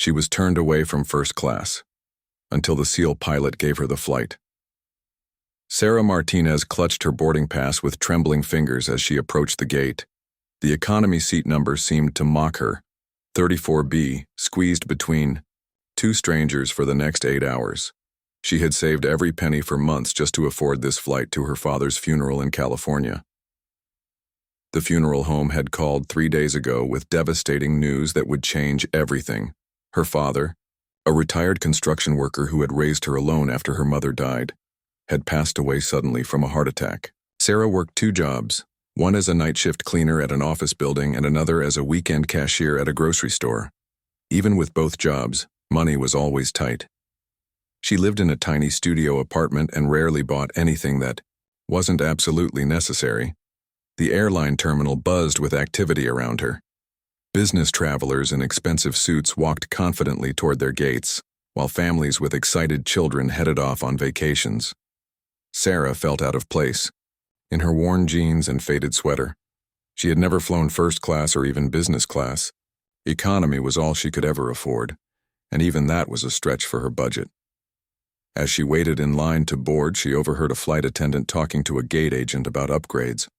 She was turned away from first class until the SEAL pilot gave her the flight. Sarah Martinez clutched her boarding pass with trembling fingers as she approached the gate. The economy seat number seemed to mock her. 34B, squeezed between two strangers for the next 8 hours. She had saved every penny for months just to afford this flight to her father's funeral in California. The funeral home had called 3 days ago with devastating news that would change everything. Her father, a retired construction worker who had raised her alone after her mother died, had passed away suddenly from a heart attack. Sarah worked 2 jobs, one as a night shift cleaner at an office building and another as a weekend cashier at a grocery store. Even with both jobs, money was always tight. She lived in a tiny studio apartment and rarely bought anything that wasn't absolutely necessary. The airline terminal buzzed with activity around her. Business travelers in expensive suits walked confidently toward their gates, while families with excited children headed off on vacations. Sarah felt out of place. In her worn jeans and faded sweater, she had never flown first class or even business class. Economy was all she could ever afford, and even that was a stretch for her budget. As she waited in line to board, she overheard a flight attendant talking to a gate agent about upgrades.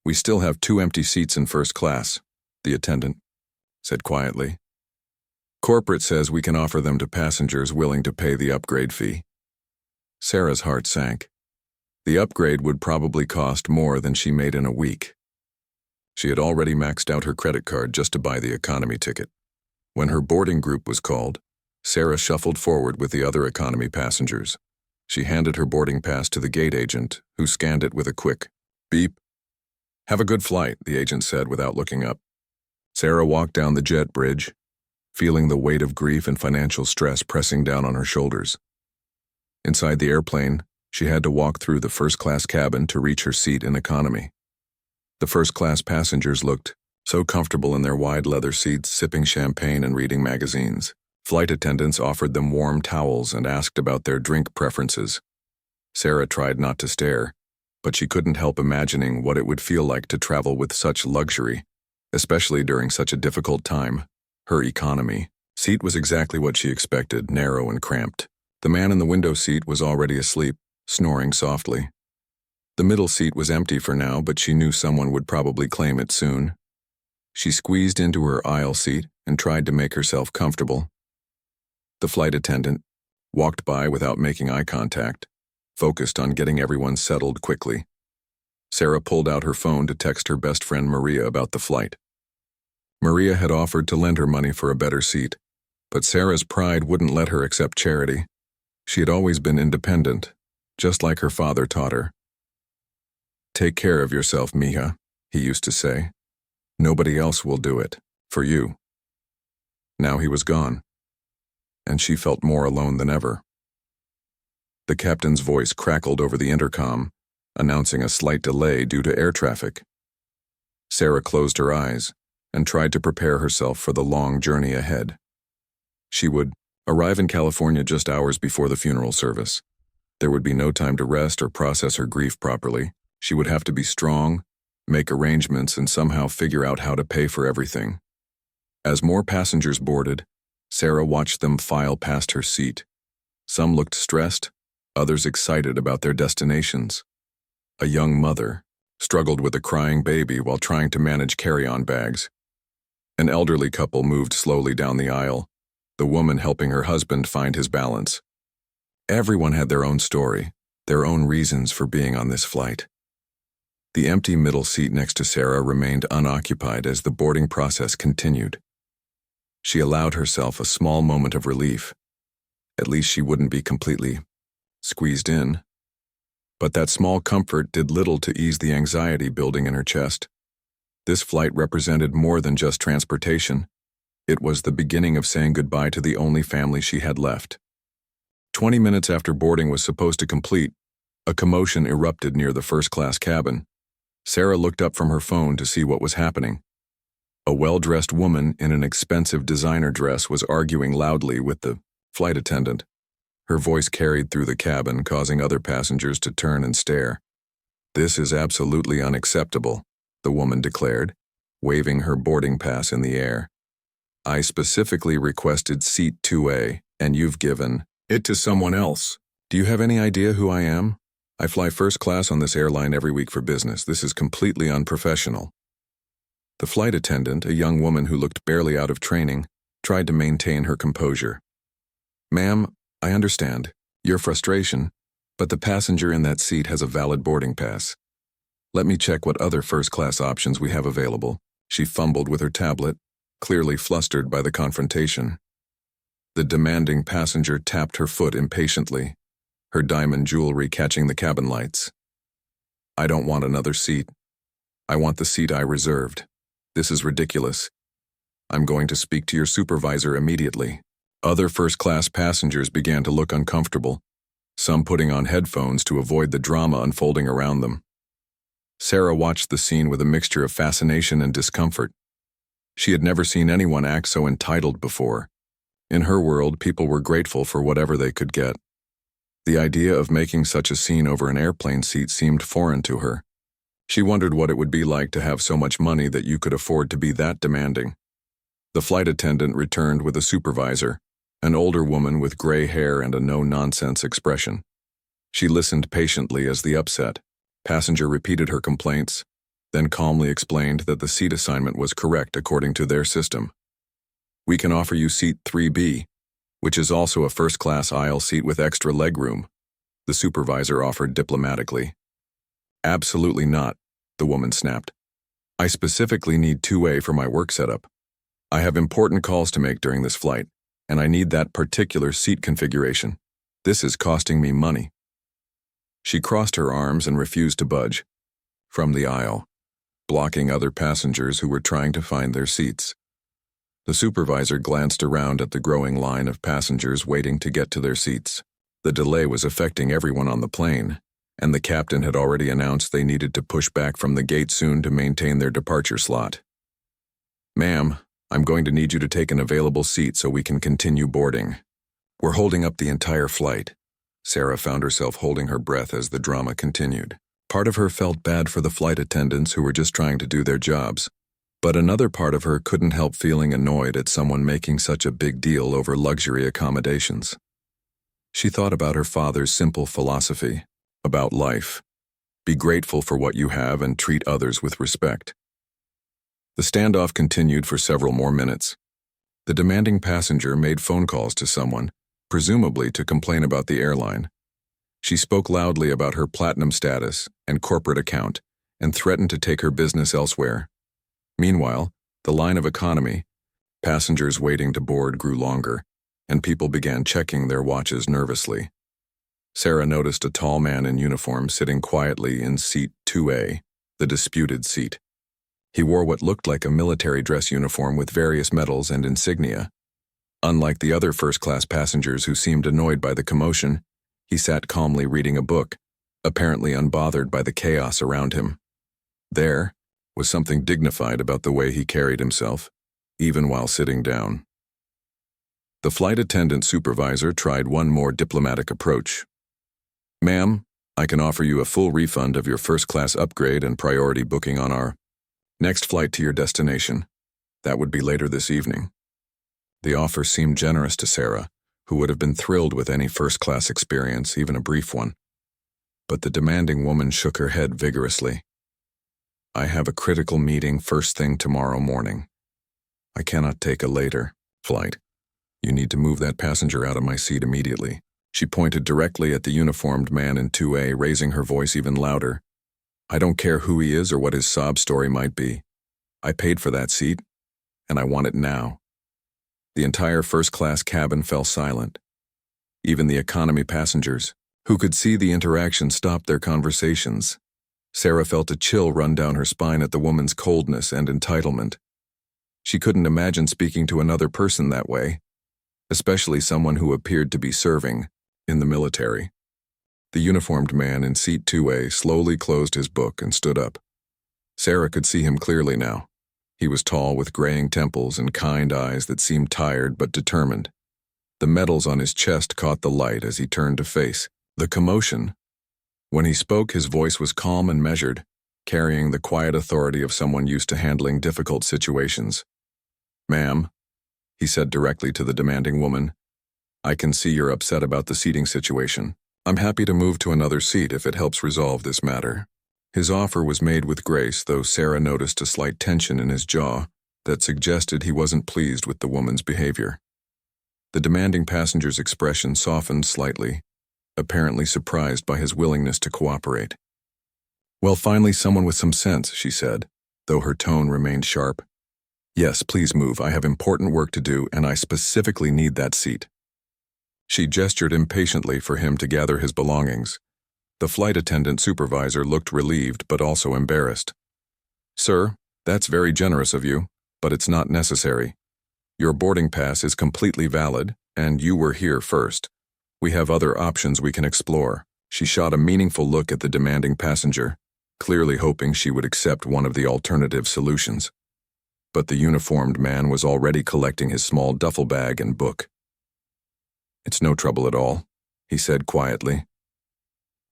"We still have 2 empty seats in first class," the attendant said quietly. "Corporate says we can offer them to passengers willing to pay the upgrade fee." Sarah's heart sank. The upgrade would probably cost more than she made in a week. She had already maxed out her credit card just to buy the economy ticket. When her boarding group was called, Sarah shuffled forward with the other economy passengers. She handed her boarding pass to the gate agent, who scanned it with a quick beep. "Have a good flight," the agent said without looking up. Sarah walked down the jet bridge, feeling the weight of grief and financial stress pressing down on her shoulders. Inside the airplane, she had to walk through the first-class cabin to reach her seat in economy. The first-class passengers looked so comfortable in their wide leather seats, sipping champagne and reading magazines. Flight attendants offered them warm towels and asked about their drink preferences. Sarah tried not to stare, but she couldn't help imagining what it would feel like to travel with such luxury, especially during such a difficult time. Her economy seat was exactly what she expected, narrow and cramped. The man in the window seat was already asleep, snoring softly. The middle seat was empty for now, but she knew someone would probably claim it soon. She squeezed into her aisle seat and tried to make herself comfortable. The flight attendant walked by without making eye contact, focused on getting everyone settled quickly. Sarah pulled out her phone to text her best friend Maria about the flight. Maria had offered to lend her money for a better seat, but Sarah's pride wouldn't let her accept charity. She had always been independent, just like her father taught her. "Take care of yourself, mija," he used to say. "Nobody else will do it, for you." Now he was gone, and she felt more alone than ever. The captain's voice crackled over the intercom, announcing a slight delay due to air traffic. Sarah closed her eyes and tried to prepare herself for the long journey ahead. She would arrive in California just hours before the funeral service. There would be no time to rest or process her grief properly. She would have to be strong, make arrangements, and somehow figure out how to pay for everything. As more passengers boarded, Sarah watched them file past her seat. Some looked stressed, others excited about their destinations. A young mother struggled with a crying baby while trying to manage carry-on bags. An elderly couple moved slowly down the aisle, the woman helping her husband find his balance. Everyone had their own story, their own reasons for being on this flight. The empty middle seat next to Sarah remained unoccupied as the boarding process continued. She allowed herself a small moment of relief. At least she wouldn't be completely squeezed in. But that small comfort did little to ease the anxiety building in her chest. This flight represented more than just transportation. It was the beginning of saying goodbye to the only family she had left. 20 minutes after boarding was supposed to complete, a commotion erupted near the first-class cabin. Sarah looked up from her phone to see what was happening. A well-dressed woman in an expensive designer dress was arguing loudly with the flight attendant. Her voice carried through the cabin, causing other passengers to turn and stare. "This is absolutely unacceptable," the woman declared, waving her boarding pass in the air. I specifically requested seat 2A, and you've given it to someone else. Do you have any idea who I am? I fly first class on this airline every week for business. This is completely unprofessional. The flight attendant, a young woman who looked barely out of training, tried to maintain her composure. Ma'am, I understand your frustration, but the passenger in that seat has a valid boarding pass. Let me check what other first-class options we have available. She fumbled with her tablet, clearly flustered by the confrontation. The demanding passenger tapped her foot impatiently, her diamond jewelry catching the cabin lights. I don't want another seat. I want the seat I reserved. This is ridiculous. I'm going to speak to your supervisor immediately. Other first-class passengers began to look uncomfortable, some putting on headphones to avoid the drama unfolding around them. Sarah watched the scene with a mixture of fascination and discomfort. She had never seen anyone act so entitled before. In her world, people were grateful for whatever they could get. The idea of making such a scene over an airplane seat seemed foreign to her. She wondered what it would be like to have so much money that you could afford to be that demanding. The flight attendant returned with a supervisor, an older woman with gray hair and a no-nonsense expression. She listened patiently as the upset passenger repeated her complaints, then calmly explained that the seat assignment was correct according to their system. We can offer you seat 3B, which is also a first-class aisle seat with extra legroom, the supervisor offered diplomatically. Absolutely not, the woman snapped. I specifically need 2A for my work setup. I have important calls to make during this flight, and I need that particular seat configuration. This is costing me money. She crossed her arms and refused to budge from the aisle, blocking other passengers who were trying to find their seats. The supervisor glanced around at the growing line of passengers waiting to get to their seats. The delay was affecting everyone on the plane, and the captain had already announced they needed to push back from the gate soon to maintain their departure slot. Ma'am, I'm going to need you to take an available seat so we can continue boarding. We're holding up the entire flight. Sarah found herself holding her breath as the drama continued. Part of her felt bad for the flight attendants who were just trying to do their jobs, but another part of her couldn't help feeling annoyed at someone making such a big deal over luxury accommodations. She thought about her father's simple philosophy about life. Be grateful for what you have and treat others with respect. The standoff continued for several more minutes. The demanding passenger made phone calls to someone, presumably to complain about the airline. She spoke loudly about her platinum status and corporate account and threatened to take her business elsewhere. Meanwhile, the line of economy, passengers waiting to board grew longer, and people began checking their watches nervously. Sarah noticed a tall man in uniform sitting quietly in seat 2A, the disputed seat. He wore what looked like a military dress uniform with various medals and insignia. Unlike the other first-class passengers who seemed annoyed by the commotion, he sat calmly reading a book, apparently unbothered by the chaos around him. There was something dignified about the way he carried himself, even while sitting down. The flight attendant supervisor tried one more diplomatic approach. Ma'am, I can offer you a full refund of your first-class upgrade and priority booking on our next flight to your destination. That would be later this evening. The offer seemed generous to Sarah, who would have been thrilled with any first-class experience, even a brief one. But the demanding woman shook her head vigorously. I have a critical meeting first thing tomorrow morning. I cannot take a later flight. You need to move that passenger out of my seat immediately. She pointed directly at the uniformed man in 2A, raising her voice even louder. I don't care who he is or what his sob story might be. I paid for that seat, and I want it now. The entire first-class cabin fell silent. Even the economy passengers, who could see the interaction, stopped their conversations. Sarah felt a chill run down her spine at the woman's coldness and entitlement. She couldn't imagine speaking to another person that way, especially someone who appeared to be serving in the military. The uniformed man in seat 2A slowly closed his book and stood up. Sarah could see him clearly now. He was tall with graying temples and kind eyes that seemed tired but determined. The medals on his chest caught the light as he turned to face the commotion. When he spoke, his voice was calm and measured, carrying the quiet authority of someone used to handling difficult situations. Ma'am, he said directly to the demanding woman. "I can see you're upset about the seating situation. I'm happy to move to another seat if it helps resolve this matter." His offer was made with grace, though Sarah noticed a slight tension in his jaw that suggested he wasn't pleased with the woman's behavior. The demanding passenger's expression softened slightly, apparently surprised by his willingness to cooperate. "Well, finally someone with some sense," she said, though her tone remained sharp. "Yes, please move. I have important work to do, and I specifically need that seat." She gestured impatiently for him to gather his belongings. The flight attendant supervisor looked relieved but also embarrassed. "Sir, that's very generous of you, but it's not necessary. Your boarding pass is completely valid, and you were here first. We have other options we can explore." She shot a meaningful look at the demanding passenger, clearly hoping she would accept one of the alternative solutions. But the uniformed man was already collecting his small duffel bag and book. "It's no trouble at all," he said quietly.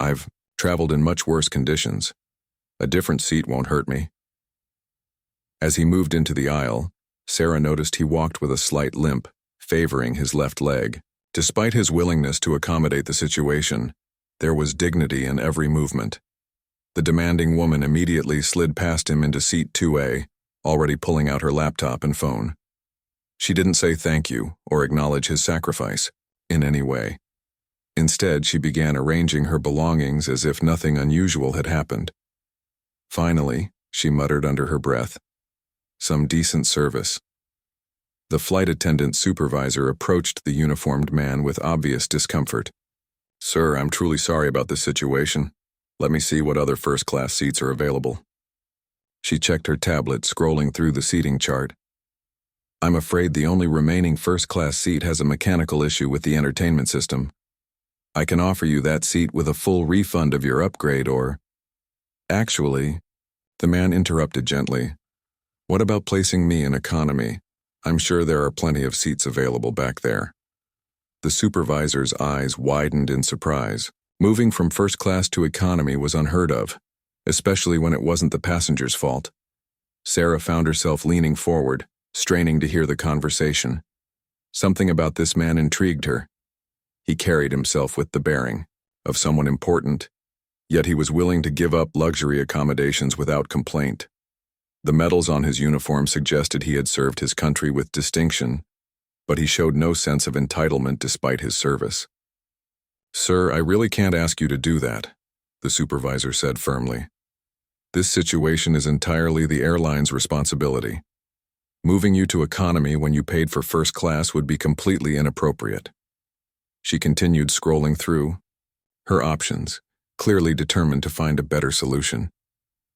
"I've traveled in much worse conditions. A different seat won't hurt me." As he moved into the aisle, Sarah noticed he walked with a slight limp, favoring his left leg. Despite his willingness to accommodate the situation, there was dignity in every movement. The demanding woman immediately slid past him into seat 2A, already pulling out her laptop and phone. She didn't say thank you or acknowledge his sacrifice in any way. Instead, she began arranging her belongings as if nothing unusual had happened. "Finally," she muttered under her breath, "some decent service." The flight attendant supervisor approached the uniformed man with obvious discomfort. "Sir, I'm truly sorry about this situation. Let me see what other first-class seats are available." She checked her tablet, scrolling through the seating chart. "I'm afraid the only remaining first-class seat has a mechanical issue with the entertainment system. I can offer you that seat with a full refund of your upgrade, or—" "Actually," the man interrupted gently, "what about placing me in economy? I'm sure there are plenty of seats available back there." The supervisor's eyes widened in surprise. Moving from first class to economy was unheard of, especially when it wasn't the passenger's fault. Sarah found herself leaning forward, straining to hear the conversation. Something about this man intrigued her. He carried himself with the bearing of someone important, yet he was willing to give up luxury accommodations without complaint. The medals on his uniform suggested he had served his country with distinction, but he showed no sense of entitlement despite his service. "Sir, I really can't ask you to do that," the supervisor said firmly. "This situation is entirely the airline's responsibility. Moving you to economy when you paid for first class would be completely inappropriate." She continued scrolling through her options, clearly determined to find a better solution.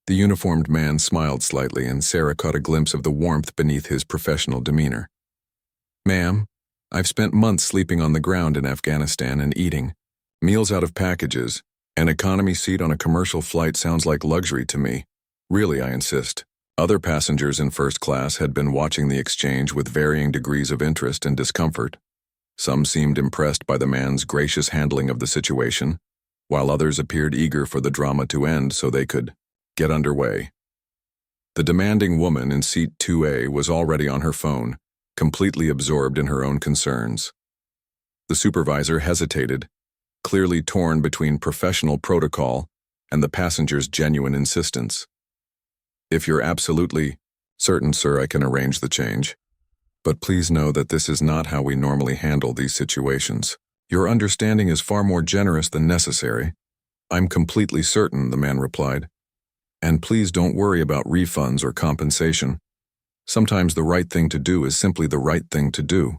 The uniformed man smiled slightly, and Sarah caught a glimpse of the warmth beneath his professional demeanor. "Ma'am, I've spent months sleeping on the ground in Afghanistan and eating meals out of packages. An economy seat on a commercial flight sounds like luxury to me. Really, I insist." Other passengers in first class had been watching the exchange with varying degrees of interest and discomfort. Some seemed impressed by the man's gracious handling of the situation, while others appeared eager for the drama to end so they could get underway. The demanding woman in seat 2A was already on her phone, completely absorbed in her own concerns. The supervisor hesitated, clearly torn between professional protocol and the passenger's genuine insistence. "If you're absolutely certain, sir, I can arrange the change. But please know that this is not how we normally handle these situations. Your understanding is far more generous than necessary." "I'm completely certain," the man replied. "And please don't worry about refunds or compensation. Sometimes the right thing to do is simply the right thing to do."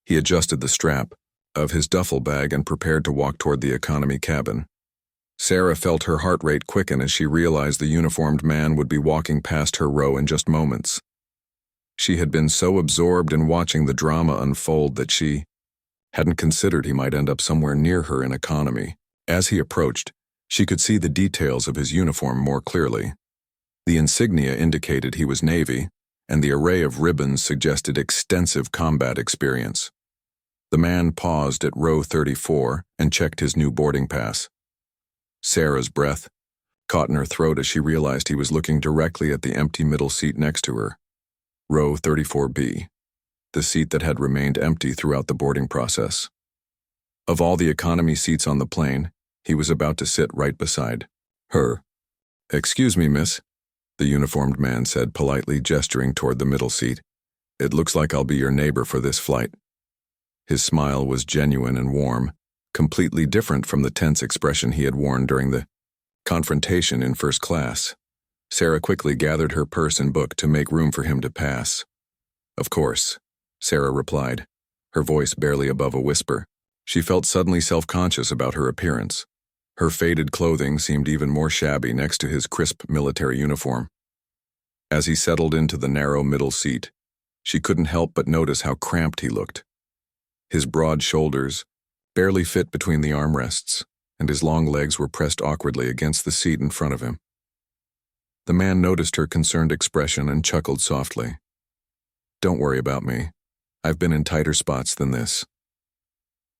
He adjusted the strap of his duffel bag and prepared to walk toward the economy cabin. Sarah felt her heart rate quicken as she realized the uniformed man would be walking past her row in just moments. She had been so absorbed in watching the drama unfold that she hadn't considered he might end up somewhere near her in economy. As he approached, she could see the details of his uniform more clearly. The insignia indicated he was Navy, and the array of ribbons suggested extensive combat experience. The man paused at row 34 and checked his new boarding pass. Sarah's breath caught in her throat as she realized he was looking directly at the empty middle seat next to her. Row 34B. the seat that had remained empty throughout the boarding process. Of all the economy seats on the plane, he was about to sit right beside her. "Excuse me, miss," the uniformed man said politely, gesturing toward the middle seat. "It looks like I'll be your neighbor for this flight." His smile was genuine and warm, completely different from the tense expression he had worn during the confrontation in first class. Sarah quickly gathered her purse and book to make room for him to pass. "Of course," Sarah replied, her voice barely above a whisper. She felt suddenly self-conscious about her appearance. Her faded clothing seemed even more shabby next to his crisp military uniform. As he settled into the narrow middle seat, she couldn't help but notice how cramped he looked. His broad shoulders barely fit between the armrests, and his long legs were pressed awkwardly against the seat in front of him. The man noticed her concerned expression and chuckled softly. "Don't worry about me. I've been in tighter spots than this."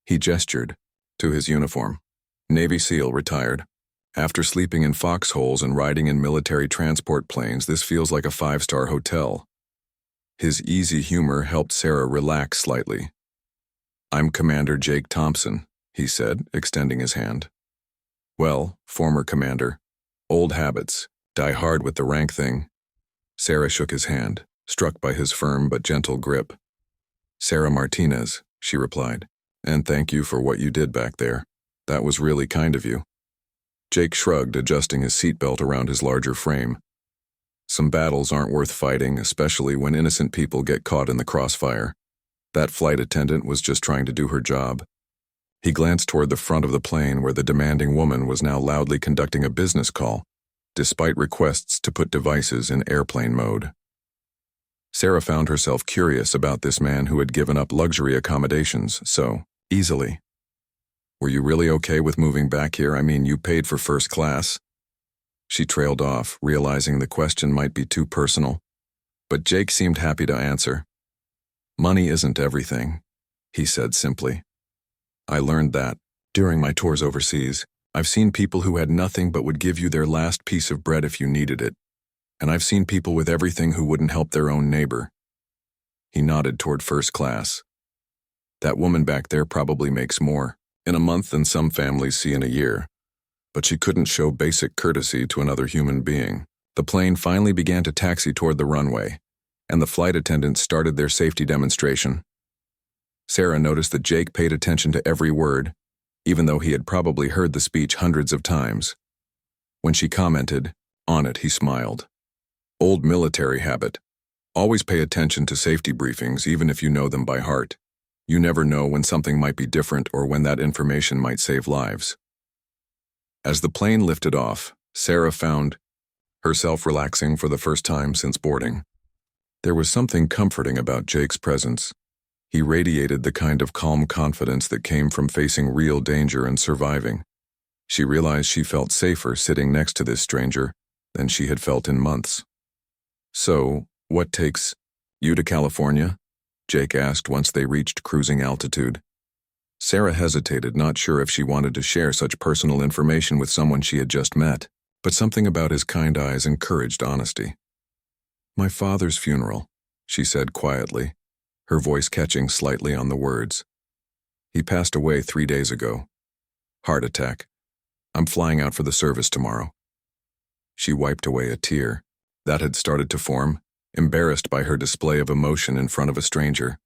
He gestured to his uniform. Navy SEAL, retired. "After sleeping in foxholes and riding in military transport planes, this feels like a 5-star hotel." His easy humor helped Sarah relax slightly. "I'm Commander Jake Thompson," he said, extending his hand. "Well, former commander. Old habits. Die hard with the rank thing." Sarah shook his hand, struck by his firm but gentle grip. "Sarah Martinez," she replied, "and thank you for what you did back there. That was really kind of you." Jake shrugged, adjusting his seatbelt around his larger frame. "Some battles aren't worth fighting, especially when innocent people get caught in the crossfire. That flight attendant was just trying to do her job." He glanced toward the front of the plane where the demanding woman was now loudly conducting a business call, despite requests to put devices in airplane mode. Sarah found herself curious about this man who had given up luxury accommodations so easily. "Were you really okay with moving back here? I mean, you paid for first class." She trailed off, realizing the question might be too personal, but Jake seemed happy to answer. "Money isn't everything," he said simply. "I learned that during my tours overseas. I've seen people who had nothing but would give you their last piece of bread if you needed it. And I've seen people with everything who wouldn't help their own neighbor." He nodded toward first class. "That woman back there probably makes more in a month than some families see in a year. But she couldn't show basic courtesy to another human being." The plane finally began to taxi toward the runway, and the flight attendants started their safety demonstration. Sarah noticed that Jake paid attention to every word, even though he had probably heard the speech hundreds of times. When she commented on it, he smiled. "Old military habit. Always pay attention to safety briefings, even if you know them by heart. You never know when something might be different or when that information might save lives." As the plane lifted off, Sarah found herself relaxing for the first time since boarding. There was something comforting about Jake's presence. He radiated the kind of calm confidence that came from facing real danger and surviving. She realized she felt safer sitting next to this stranger than she had felt in months. "So, what takes you to California?" Jake asked once they reached cruising altitude. Sarah hesitated, not sure if she wanted to share such personal information with someone she had just met, but something about his kind eyes encouraged honesty. "My father's funeral," she said quietly, her voice catching slightly on the words. "He passed away 3 days ago. Heart attack. I'm flying out for the service tomorrow." She wiped away a tear that had started to form, embarrassed by her display of emotion in front of a stranger.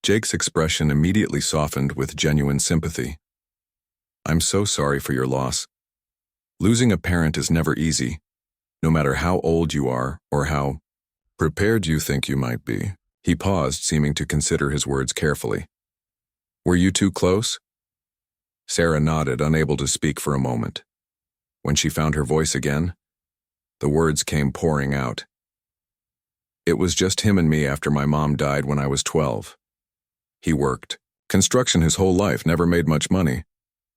Jake's expression immediately softened with genuine sympathy. "I'm so sorry for your loss. Losing a parent is never easy, no matter how old you are or how prepared you think you might be." He paused, seeming to consider his words carefully. "Were you too close?" Sarah nodded, unable to speak for a moment. When she found her voice again, the words came pouring out. "It was just him and me after my mom died when I was 12. He worked construction his whole life, never made much money,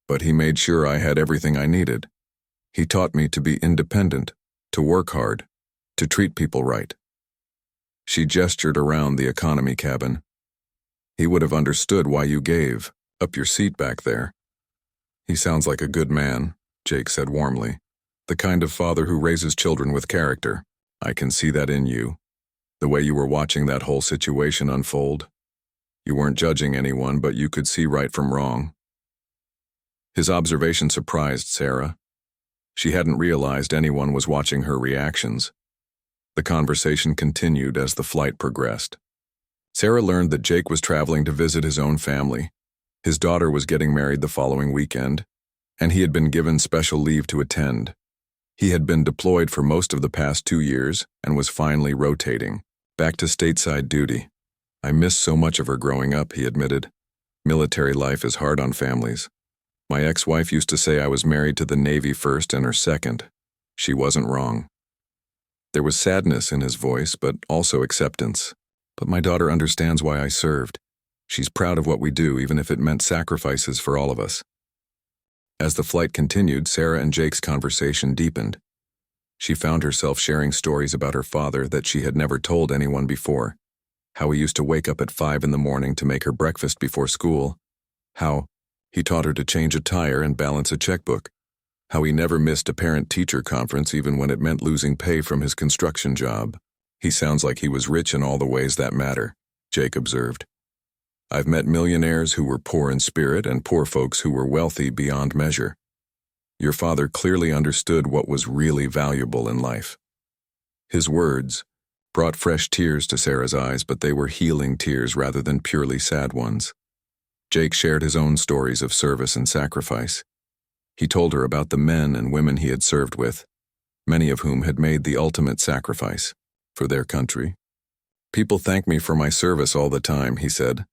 but he made sure I had everything I needed. He taught me to be independent, to work hard, to treat people right." She gestured around the economy cabin. "He would have understood why you gave up your seat back there." "He sounds like a good man," Jake said warmly. "The kind of father who raises children with character. I can see that in you." The way you were watching that whole situation unfold. You weren't judging anyone, but you could see right from wrong. His observation surprised Sarah. She hadn't realized anyone was watching her reactions. The conversation continued as the flight progressed. Sarah learned that Jake was traveling to visit his own family. His daughter was getting married the following weekend, and he had been given special leave to attend. He had been deployed for most of the past 2 years and was finally rotating, back to stateside duty. I missed so much of her growing up, he admitted. Military life is hard on families. My ex-wife used to say I was married to the Navy first and her second. She wasn't wrong. There was sadness in his voice, but also acceptance. But my daughter understands why I served. She's proud of what we do, even if it meant sacrifices for all of us. As the flight continued, Sarah and Jake's conversation deepened. She found herself sharing stories about her father that she had never told anyone before. How he used to wake up at 5 in the morning to make her breakfast before school. How he taught her to change a tire and balance a checkbook. How he never missed a parent-teacher conference even when it meant losing pay from his construction job. He sounds like he was rich in all the ways that matter, Jake observed. I've met millionaires who were poor in spirit and poor folks who were wealthy beyond measure. Your father clearly understood what was really valuable in life. His words brought fresh tears to Sarah's eyes, but they were healing tears rather than purely sad ones. Jake shared his own stories of service and sacrifice. He told her about the men and women he had served with, many of whom had made the ultimate sacrifice for their country. People thank me for my service all the time, he said,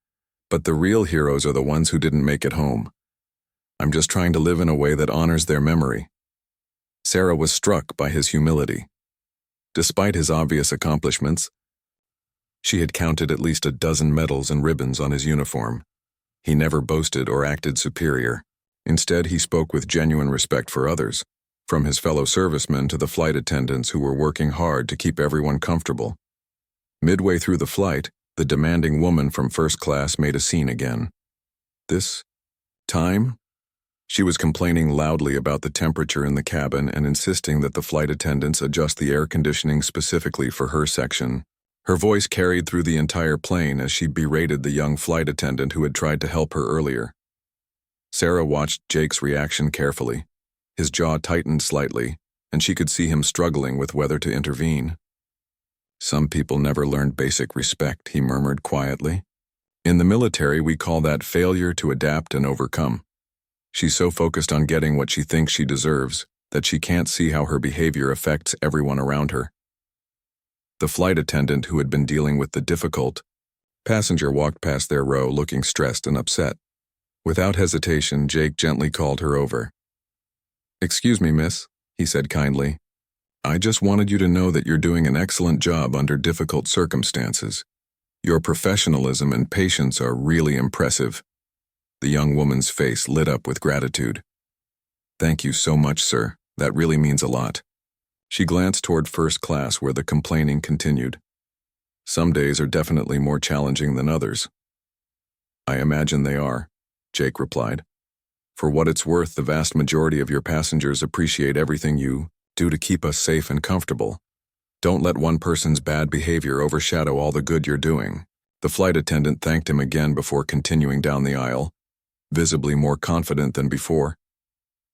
but the real heroes are the ones who didn't make it home. I'm just trying to live in a way that honors their memory. Sarah was struck by his humility. Despite his obvious accomplishments, she had counted at least a dozen medals and ribbons on his uniform. He never boasted or acted superior. Instead, he spoke with genuine respect for others, from his fellow servicemen to the flight attendants who were working hard to keep everyone comfortable. Midway through the flight, the demanding woman from first class made a scene again. This time, she was complaining loudly about the temperature in the cabin and insisting that the flight attendants adjust the air conditioning specifically for her section. Her voice carried through the entire plane as she berated the young flight attendant who had tried to help her earlier. Sarah watched Jake's reaction carefully. His jaw tightened slightly, and she could see him struggling with whether to intervene. Some people never learned basic respect, he murmured quietly. In the military, we call that failure to adapt and overcome. She's so focused on getting what she thinks she deserves that she can't see how her behavior affects everyone around her. The flight attendant who had been dealing with the difficult passenger walked past their row looking stressed and upset. Without hesitation, Jake gently called her over. "Excuse me, miss," he said kindly. "I just wanted you to know that you're doing an excellent job under difficult circumstances. Your professionalism and patience are really impressive." The young woman's face lit up with gratitude. "Thank you so much, sir. That really means a lot." She glanced toward first class where the complaining continued. "Some days are definitely more challenging than others." "I imagine they are," Jake replied. "For what it's worth, the vast majority of your passengers appreciate everything you do to keep us safe and comfortable. Don't let one person's bad behavior overshadow all the good you're doing." The flight attendant thanked him again before continuing down the aisle, visibly more confident than before.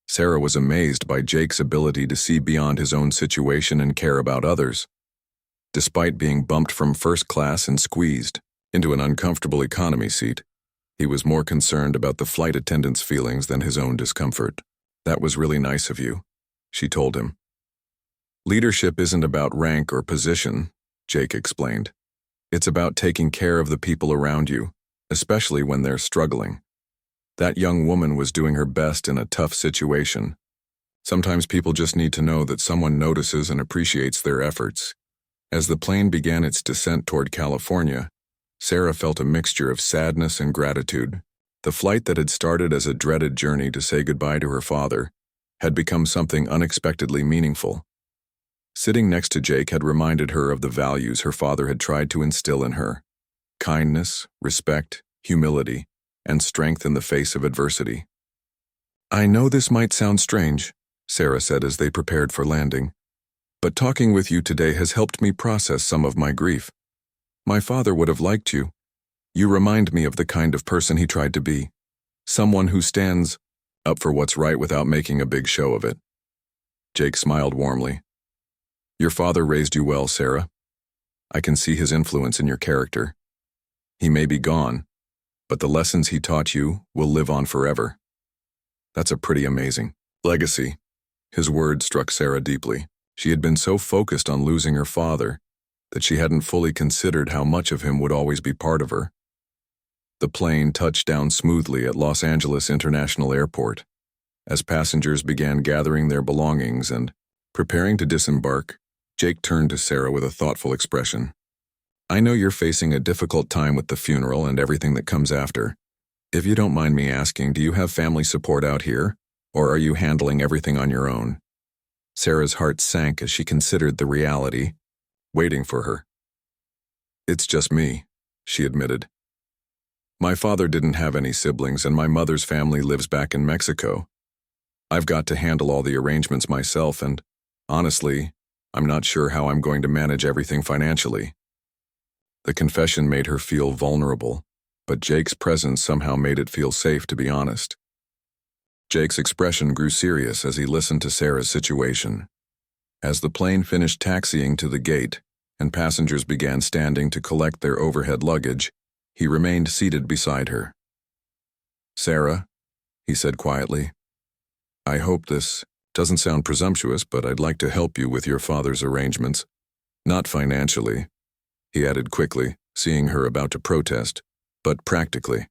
Sarah was amazed by Jake's ability to see beyond his own situation and care about others. Despite being bumped from first class and squeezed into an uncomfortable economy seat, he was more concerned about the flight attendant's feelings than his own discomfort. "That was really nice of you," she told him. "Leadership isn't about rank or position," Jake explained. "It's about taking care of the people around you, especially when they're struggling." That young woman was doing her best in a tough situation. Sometimes people just need to know that someone notices and appreciates their efforts. As the plane began its descent toward California, Sarah felt a mixture of sadness and gratitude. The flight that had started as a dreaded journey to say goodbye to her father had become something unexpectedly meaningful. Sitting next to Jake had reminded her of the values her father had tried to instill in her: kindness, respect, humility, and strength in the face of adversity. "I know this might sound strange," Sarah said as they prepared for landing, "but talking with you today has helped me process some of my grief. My father would have liked you. You remind me of the kind of person he tried to be. Someone who stands up for what's right without making a big show of it. Jake smiled warmly. Your father raised you well, Sarah. I can see his influence in your character. He may be gone, but the lessons he taught you will live on forever. That's a pretty amazing legacy. His words struck Sarah deeply. She had been so focused on losing her father that she hadn't fully considered how much of him would always be part of her. The plane touched down smoothly at Los Angeles International Airport. As passengers began gathering their belongings and preparing to disembark, Jake turned to Sarah with a thoughtful expression. I know you're facing a difficult time with the funeral and everything that comes after. If you don't mind me asking, do you have family support out here, or are you handling everything on your own? Sarah's heart sank as she considered the reality waiting for her. It's just me, she admitted. My father didn't have any siblings, and my mother's family lives back in Mexico. I've got to handle all the arrangements myself, and honestly, I'm not sure how I'm going to manage everything financially. The confession made her feel vulnerable, but Jake's presence somehow made it feel safe, to be honest. Jake's expression grew serious as he listened to Sarah's situation. As the plane finished taxiing to the gate and passengers began standing to collect their overhead luggage, he remained seated beside her. Sarah, he said quietly, I hope this doesn't sound presumptuous, but I'd like to help you with your father's arrangements. Not financially, he added quickly, seeing her about to protest, but practically.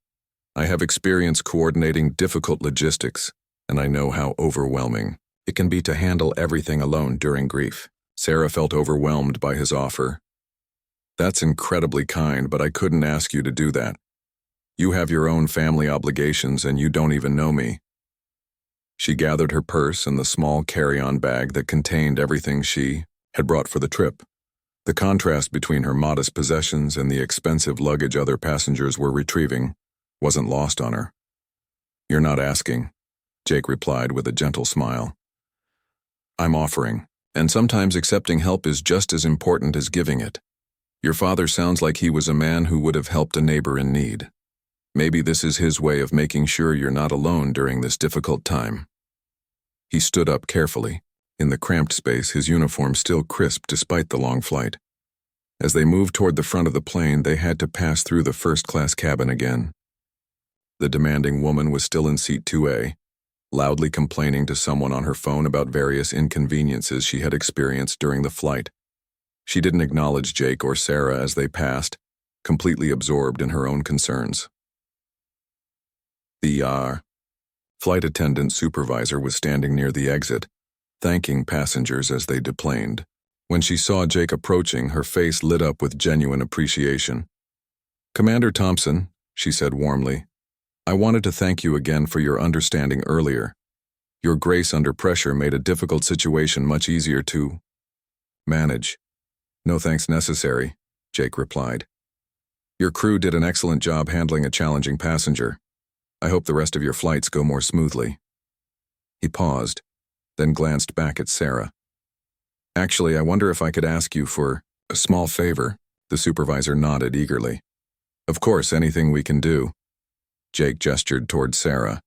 I have experience coordinating difficult logistics, and I know how overwhelming it can be to handle everything alone during grief. Sarah felt overwhelmed by his offer. That's incredibly kind, but I couldn't ask you to do that. You have your own family obligations and you don't even know me. She gathered her purse and the small carry-on bag that contained everything she had brought for the trip. The contrast between her modest possessions and the expensive luggage other passengers were retrieving wasn't lost on her. You're not asking, Jake replied with a gentle smile. I'm offering, and sometimes accepting help is just as important as giving it. Your father sounds like he was a man who would have helped a neighbor in need. Maybe this is his way of making sure you're not alone during this difficult time. He stood up carefully. In the cramped space, his uniform still crisp despite the long flight. As they moved toward the front of the plane, they had to pass through the first-class cabin again. The demanding woman was still in seat 2A, loudly complaining to someone on her phone about various inconveniences she had experienced during the flight. She didn't acknowledge Jake or Sarah as they passed, completely absorbed in her own concerns. The flight attendant supervisor was standing near the exit, thanking passengers as they deplaned. When she saw Jake approaching, her face lit up with genuine appreciation. Commander Thompson, she said warmly, I wanted to thank you again for your understanding earlier. Your grace under pressure made a difficult situation much easier to manage. No thanks necessary, Jake replied. Your crew did an excellent job handling a challenging passenger. I hope the rest of your flights go more smoothly. He paused, then glanced back at Sarah. Actually, I wonder if I could ask you for a small favor. The supervisor nodded eagerly. Of course, anything we can do. Jake gestured toward Sarah.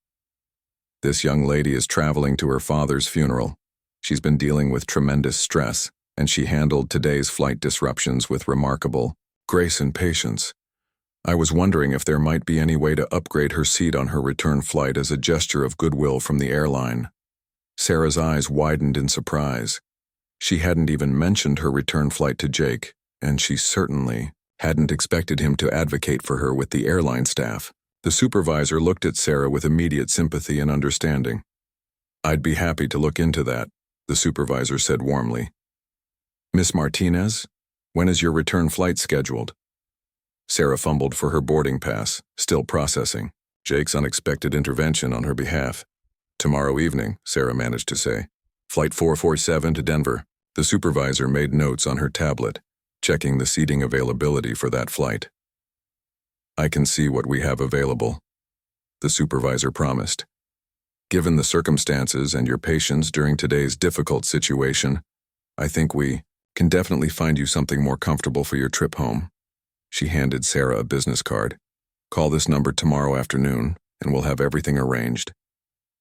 This young lady is traveling to her father's funeral. She's been dealing with tremendous stress, and she handled today's flight disruptions with remarkable grace and patience. I was wondering if there might be any way to upgrade her seat on her return flight as a gesture of goodwill from the airline. Sarah's eyes widened in surprise. She hadn't even mentioned her return flight to Jake, and she certainly hadn't expected him to advocate for her with the airline staff. The supervisor looked at Sarah with immediate sympathy and understanding. I'd be happy to look into that, the supervisor said warmly. Miss Martinez, when is your return flight scheduled? Sarah fumbled for her boarding pass, still processing Jake's unexpected intervention on her behalf. Tomorrow evening, Sarah managed to say. Flight 447 to Denver. The supervisor made notes on her tablet, checking the seating availability for that flight. I can see what we have available, the supervisor promised. Given the circumstances and your patience during today's difficult situation, I think we can definitely find you something more comfortable for your trip home. She handed Sarah a business card. "Call this number tomorrow afternoon, and we'll have everything arranged."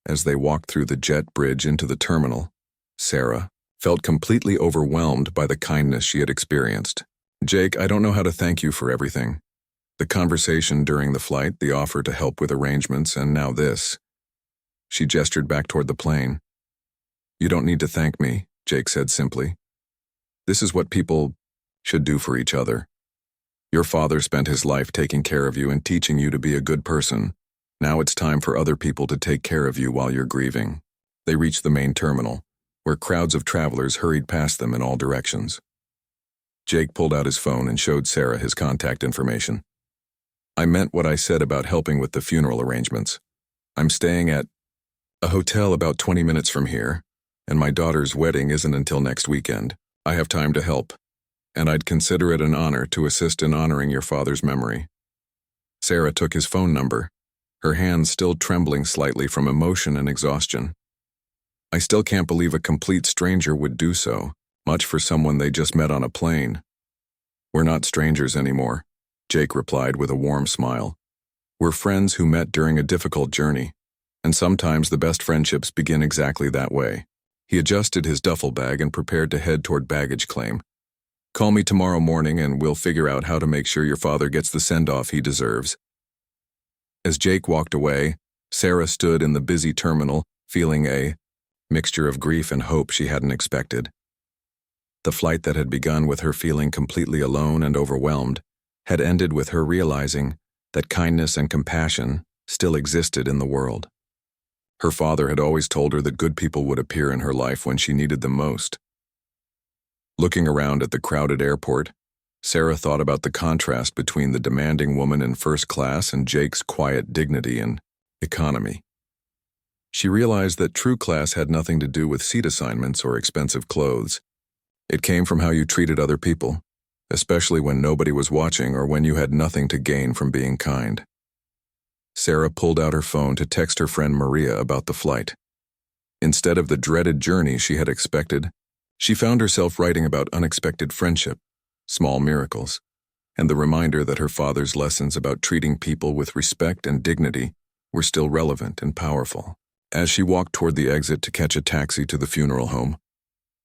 As they walked through the jet bridge into the terminal, Sarah felt completely overwhelmed by the kindness she had experienced. "Jake, I don't know how to thank you for everything. The conversation during the flight, the offer to help with arrangements, and now this." She gestured back toward the plane. "You don't need to thank me," Jake said simply. "This is what people should do for each other. Your father spent his life taking care of you and teaching you to be a good person. Now it's time for other people to take care of you while you're grieving." They reached the main terminal, where crowds of travelers hurried past them in all directions. Jake pulled out his phone and showed Sarah his contact information. "I meant what I said about helping with the funeral arrangements. I'm staying at a hotel about 20 minutes from here, and my daughter's wedding isn't until next weekend. I have time to help, and I'd consider it an honor to assist in honoring your father's memory." Sarah took his phone number, her hands still trembling slightly from emotion and exhaustion. "I still can't believe a complete stranger would do so, much for someone they just met on a plane." "We're not strangers anymore," Jake replied with a warm smile. "We're friends who met during a difficult journey, and sometimes the best friendships begin exactly that way." He adjusted his duffel bag and prepared to head toward baggage claim. "Call me tomorrow morning and we'll figure out how to make sure your father gets the send-off he deserves." As Jake walked away, Sarah stood in the busy terminal, feeling a mixture of grief and hope she hadn't expected. The flight that had begun with her feeling completely alone and overwhelmed had ended with her realizing that kindness and compassion still existed in the world. Her father had always told her that good people would appear in her life when she needed them most. Looking around at the crowded airport, Sarah thought about the contrast between the demanding woman in first class and Jake's quiet dignity and economy. She realized that true class had nothing to do with seat assignments or expensive clothes. It came from how you treated other people, especially when nobody was watching or when you had nothing to gain from being kind. Sarah pulled out her phone to text her friend Maria about the flight. Instead of the dreaded journey she had expected, she found herself writing about unexpected friendship, small miracles, and the reminder that her father's lessons about treating people with respect and dignity were still relevant and powerful. As she walked toward the exit to catch a taxi to the funeral home,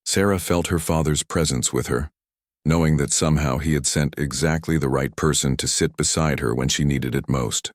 Sarah felt her father's presence with her, knowing that somehow he had sent exactly the right person to sit beside her when she needed it most.